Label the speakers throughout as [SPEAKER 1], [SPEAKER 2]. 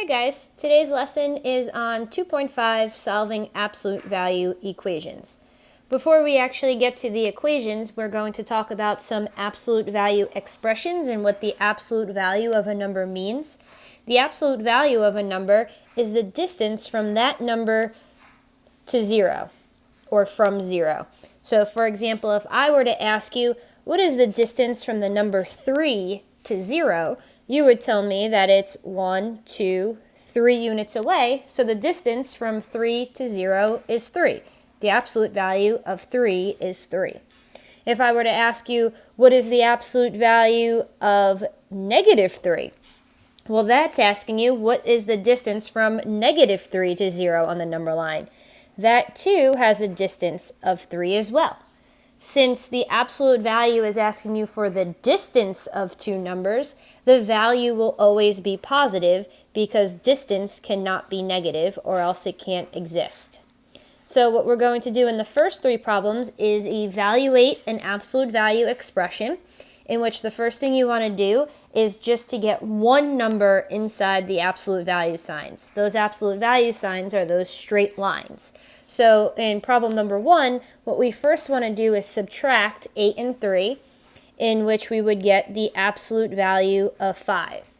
[SPEAKER 1] Hi guys, today's lesson is on 2.5 solving absolute value equations. Before we actually get to the equations, we're going to talk about some absolute value expressions and what the absolute value of a number means. The absolute value of a number is the distance from that number to zero, or from zero. So for example, if I were to ask you, what is the distance from the number 3 to 0, you would tell me that it's 1, 2, 3 units away, so the distance from 3 to 0 is 3. The absolute value of 3 is 3. If I were to ask you, what is the absolute value of negative 3? Well, that's asking you, what is the distance from negative 3 to 0 on the number line? That too has a distance of 3 as well. Since the absolute value is asking you for the distance of two numbers, the value will always be positive because distance cannot be negative or else it can't exist. So what we're going to do in the first three problems is evaluate an absolute value expression, in which the first thing you want to do is just to get one number inside the absolute value signs. Those absolute value signs are those straight lines. So in problem number 1, what we first want to do is subtract 8 and 3, in which we would get the absolute value of 5.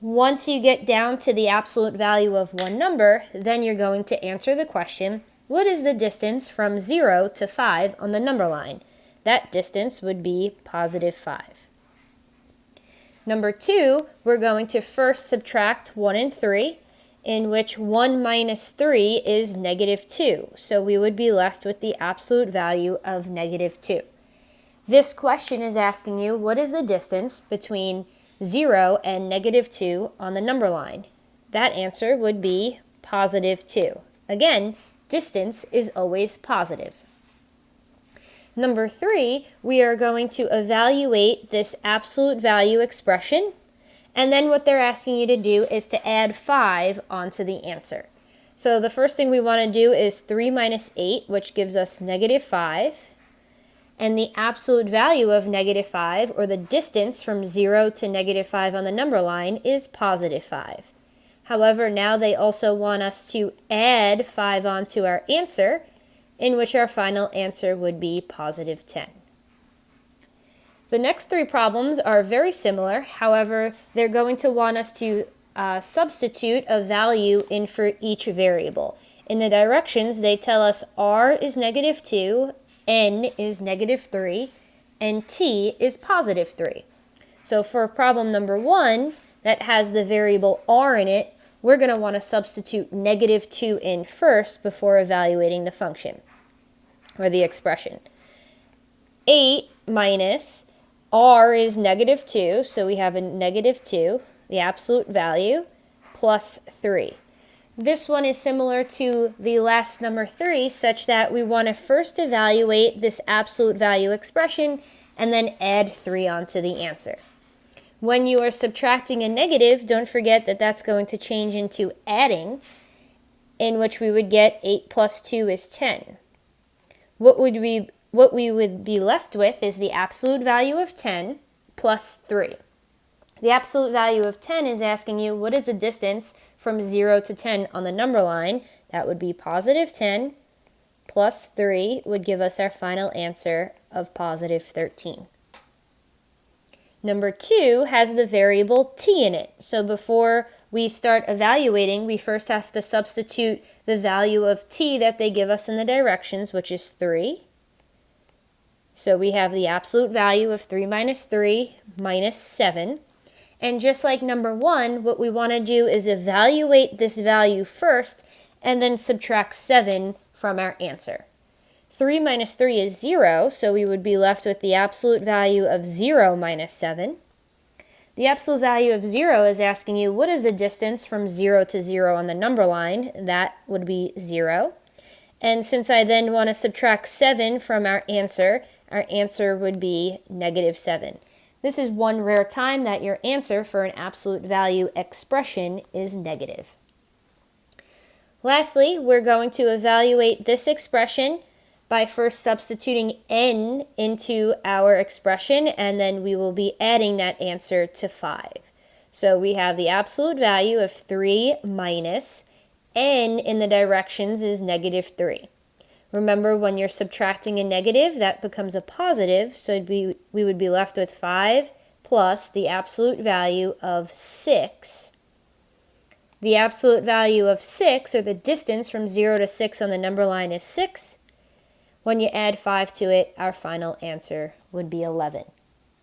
[SPEAKER 1] Once you get down to the absolute value of one number, then you're going to answer the question, what is the distance from 0 to 5 on the number line? That distance would be positive 5. Number 2, we're going to first subtract 1 and 3, in which 1 minus 3 is negative 2. So we would be left with the absolute value of negative 2. This question is asking you, what is the distance between 0 and negative 2 on the number line? That answer would be positive 2. Again, distance is always positive. Number 3, we are going to evaluate this absolute value expression, and then what they're asking you to do is to add 5 onto the answer. So the first thing we want to do is 3 minus 8, which gives us negative 5, and the absolute value of negative 5, or the distance from 0 to negative 5 on the number line, is positive 5. However, now they also want us to add 5 onto our answer, in which our final answer would be positive 10. The next three problems are very similar. However, they're going to want us to substitute a value in for each variable. In the directions, they tell us r is negative 2, n is negative 3, and t is positive 3. So for problem number 1, that has the variable r in it, we're going to want to substitute negative 2 in first before evaluating the function, or the expression. 8 minus r is negative 2, so we have a negative 2, the absolute value, plus 3. This one is similar to the last number 3, such that we want to first evaluate this absolute value expression and then add 3 onto the answer. When you are subtracting a negative, don't forget that that's going to change into adding, in which we would get 8 plus 2 is 10. What we would be left with is the absolute value of 10 plus 3. The absolute value of 10 is asking you, what is the distance from 0 to 10 on the number line? That would be positive 10 plus 3 would give us our final answer of positive 13. Number 2 has the variable t in it. So before we start evaluating, we first have to substitute the value of t that they give us in the directions, which is 3. So we have the absolute value of 3 minus 3 minus 7. And just like number 1, what we want to do is evaluate this value first and then subtract 7 from our answer. 3 minus 3 is 0, so we would be left with the absolute value of 0 minus 7. The absolute value of 0 is asking you, what is the distance from 0 to 0 on the number line? That would be 0. And since I then want to subtract 7 from our answer would be negative 7. This is one rare time that your answer for an absolute value expression is negative. Lastly, we're going to evaluate this expression by first substituting n into our expression, and then we will be adding that answer to 5. So we have the absolute value of 3 minus n in the directions is negative 3. Remember, when you're subtracting a negative, that becomes a positive, so we would be left with 5 plus the absolute value of 6. The absolute value of 6, or the distance from 0 to 6 on the number line, is 6. When you add 5 to it, our final answer would be 11.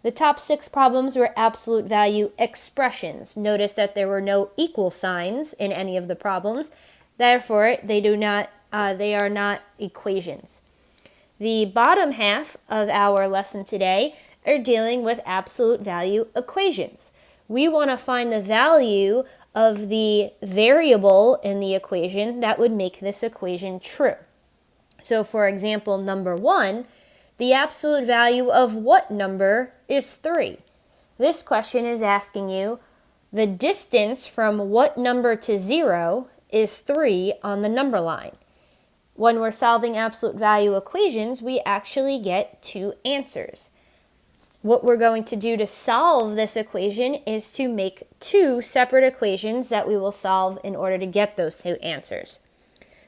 [SPEAKER 1] The top 6 problems were absolute value expressions. Notice that there were no equal signs in any of the problems. Therefore, they are not equations. The bottom half of our lesson today are dealing with absolute value equations. We want to find the value of the variable in the equation that would make this equation true. So for example, number 1, the absolute value of what number is 3? This question is asking you the distance from what number to 0 is 3 on the number line. When we're solving absolute value equations, we actually get 2 answers. What we're going to do to solve this equation is to make 2 separate equations that we will solve in order to get those 2 answers.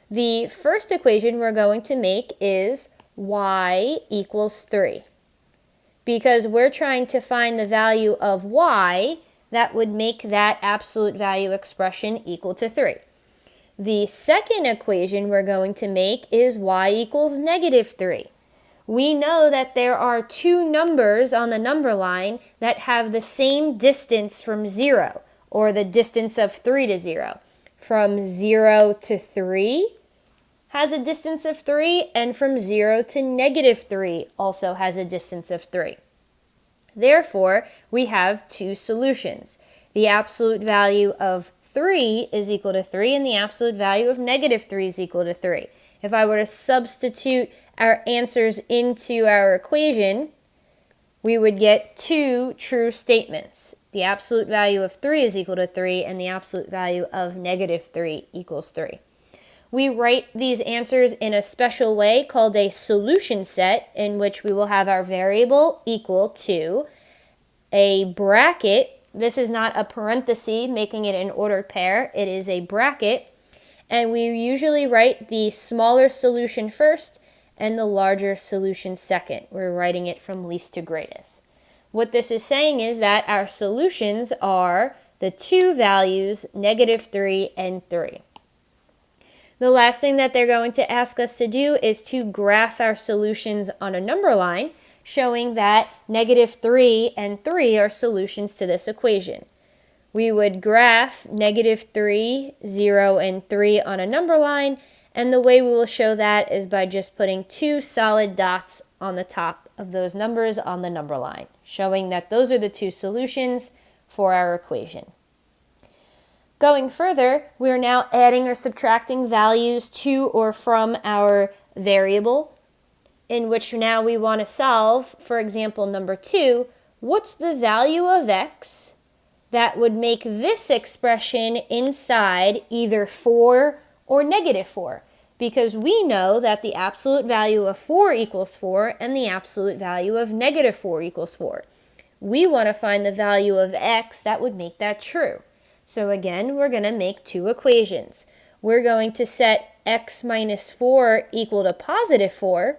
[SPEAKER 1] The first equation we're going to make is y equals 3. Because we're trying to find the value of y that would make that absolute value expression equal to 3. The second equation we're going to make is y equals negative 3. We know that there are 2 numbers on the number line that have the same distance from 0, or the distance of 3 to 0. From 0 to 3 has a distance of 3, and from 0 to negative 3 also has a distance of 3. Therefore, we have 2 solutions. The absolute value of 3 is equal to 3, and the absolute value of negative 3 is equal to 3. If I were to substitute our answers into our equation, we would get 2 true statements. The absolute value of 3 is equal to 3, and the absolute value of negative 3 equals 3. We write these answers in a special way called a solution set, in which we will have our variable equal to a bracket. This is not a parenthesis making it an ordered pair. It is a bracket. And we usually write the smaller solution first and the larger solution second. We're writing it from least to greatest. What this is saying is that our solutions are the 2 values, negative 3 and 3. The last thing that they're going to ask us to do is to graph our solutions on a number line, showing that negative 3 and 3 are solutions to this equation. We would graph negative 3, 0, and 3 on a number line, and the way we will show that is by just putting 2 solid dots on the top of those numbers on the number line, showing that those are the 2 solutions for our equation. Going further, we are now adding or subtracting values to or from our variable, in which now we want to solve, for example, number 2, what's the value of x that would make this expression inside either 4 or negative 4? Because we know that the absolute value of 4 equals 4 and the absolute value of negative 4 equals 4. We want to find the value of x that would make that true. So again, we're going to make 2 equations. We're going to set x minus 4 equal to positive 4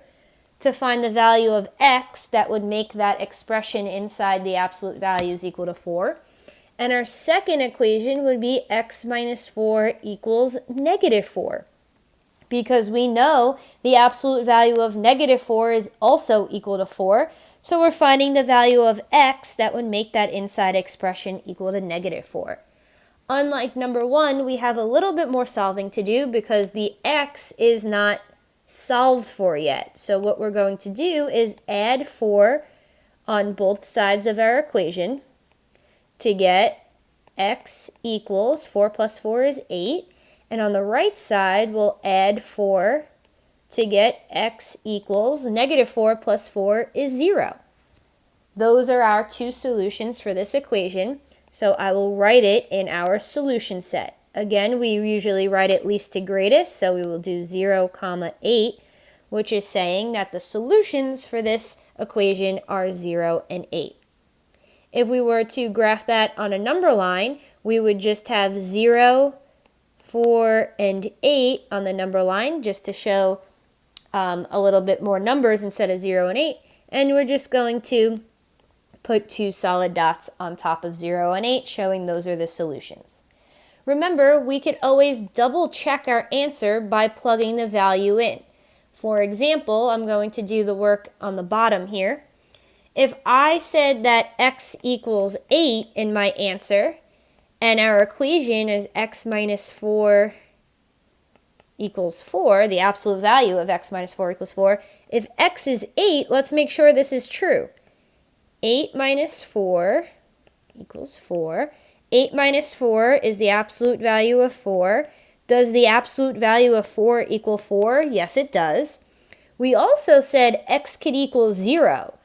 [SPEAKER 1] to find the value of x that would make that expression inside the absolute values equal to 4. And our second equation would be x minus 4 equals negative 4. Because we know the absolute value of negative 4 is also equal to 4. So we're finding the value of x that would make that inside expression equal to negative 4. Unlike number 1, we have a little bit more solving to do because the x is not solved for yet. So what we're going to do is add 4 on both sides of our equation to get x equals 4 plus 4 is 8. And on the right side, we'll add 4 to get x equals negative 4 plus 4 is 0. Those are our 2 solutions for this equation. So I will write it in our solution set. Again, we usually write it least to greatest, so we will do 0, 8, which is saying that the solutions for this equation are 0 and 8. If we were to graph that on a number line, we would just have 0, 4, and 8 on the number line just to show a little bit more numbers instead of 0 and 8. And we're just going to put 2 solid dots on top of 0 and 8, showing those are the solutions. Remember, we could always double check our answer by plugging the value in. For example, I'm going to do the work on the bottom here. If I said that x equals 8 in my answer, and our equation is x minus 4 equals 4, the absolute value of x minus 4 equals 4, if x is 8, let's make sure this is true. 8 minus 4 equals 4. 8 minus 4 is the absolute value of 4. Does the absolute value of 4 equal 4? Yes, it does. We also said x could equal 0.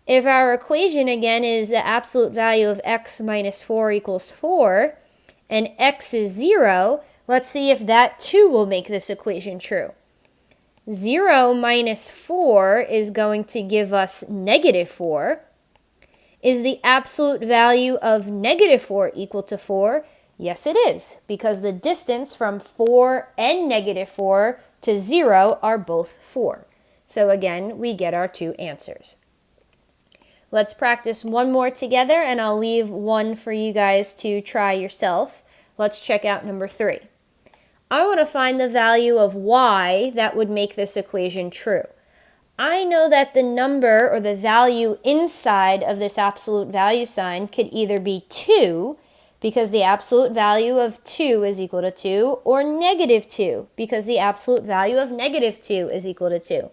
[SPEAKER 1] If our equation again is the absolute value of x minus 4 equals 4, and x is 0, let's see if that too will make this equation true. 0 minus 4 is going to give us negative 4. Is the absolute value of negative 4 equal to 4? Yes, it is, because the distance from 4 and negative 4 to 0 are both 4. So again, we get our two answers. Let's practice one more together, and I'll leave one for you guys to try yourselves. Let's check out number 3. I want to find the value of y that would make this equation true. I know that the number or the value inside of this absolute value sign could either be 2, because the absolute value of 2 is equal to 2, or negative 2, because the absolute value of negative 2 is equal to 2.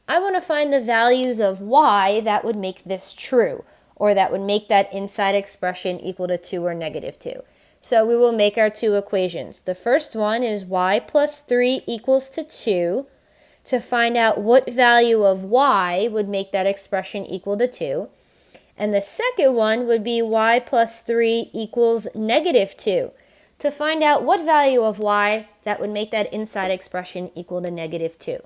[SPEAKER 1] I want to find the values of y that would make this true, or that would make that inside expression equal to 2 or negative 2. So we will make our two equations. The first one is y plus 3 equals to 2. To find out what value of y would make that expression equal to 2. And the second one would be y plus 3 equals negative 2. To find out what value of y that would make that inside expression equal to negative 2.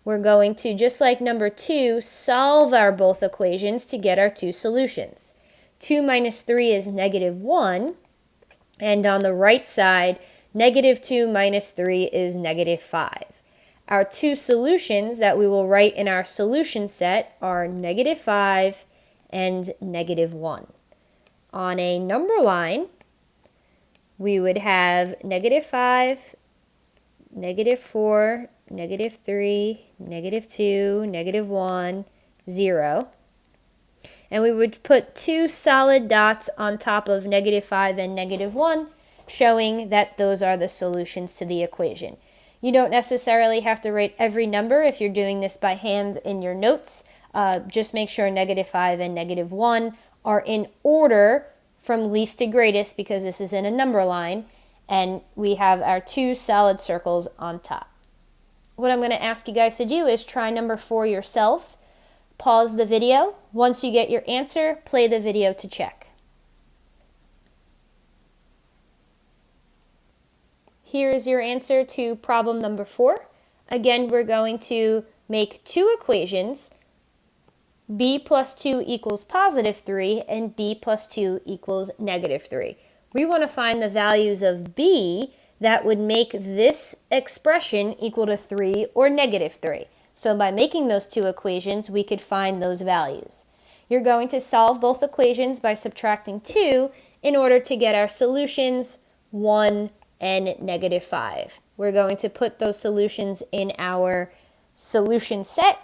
[SPEAKER 1] We're going to, just like number 2, solve our both equations to get our two solutions. 2 minus 3 is negative 1. And on the right side, negative 2 minus 3 is negative 5. Our two solutions that we will write in our solution set are negative 5 and negative 1. On a number line, we would have negative 5, negative 4, negative 3, negative 2, negative 1, 0. And we would put 2 solid dots on top of negative 5 and negative 1, showing that those are the solutions to the equation. You don't necessarily have to write every number if you're doing this by hand in your notes. Just make sure negative 5 and negative 1 are in order from least to greatest, because this is in a number line, and we have our 2 solid circles on top. What I'm going to ask you guys to do is try number 4 yourselves. Pause the video. Once you get your answer, play the video to check. Here is your answer to problem number 4. Again, we're going to make two equations, b plus 2 equals positive 3 and b plus 2 equals negative 3. We want to find the values of b that would make this expression equal to 3 or negative 3. So by making those two equations, we could find those values. You're going to solve both equations by subtracting 2 in order to get our solutions 1 and negative 5. We're going to put those solutions in our solution set.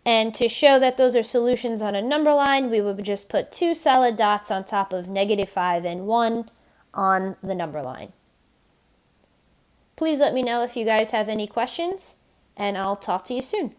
[SPEAKER 1] And to show that those are solutions on a number line, we would just put 2 solid dots on top of negative 5 and 1 on the number line. Please let me know if you guys have any questions, and I'll talk to you soon.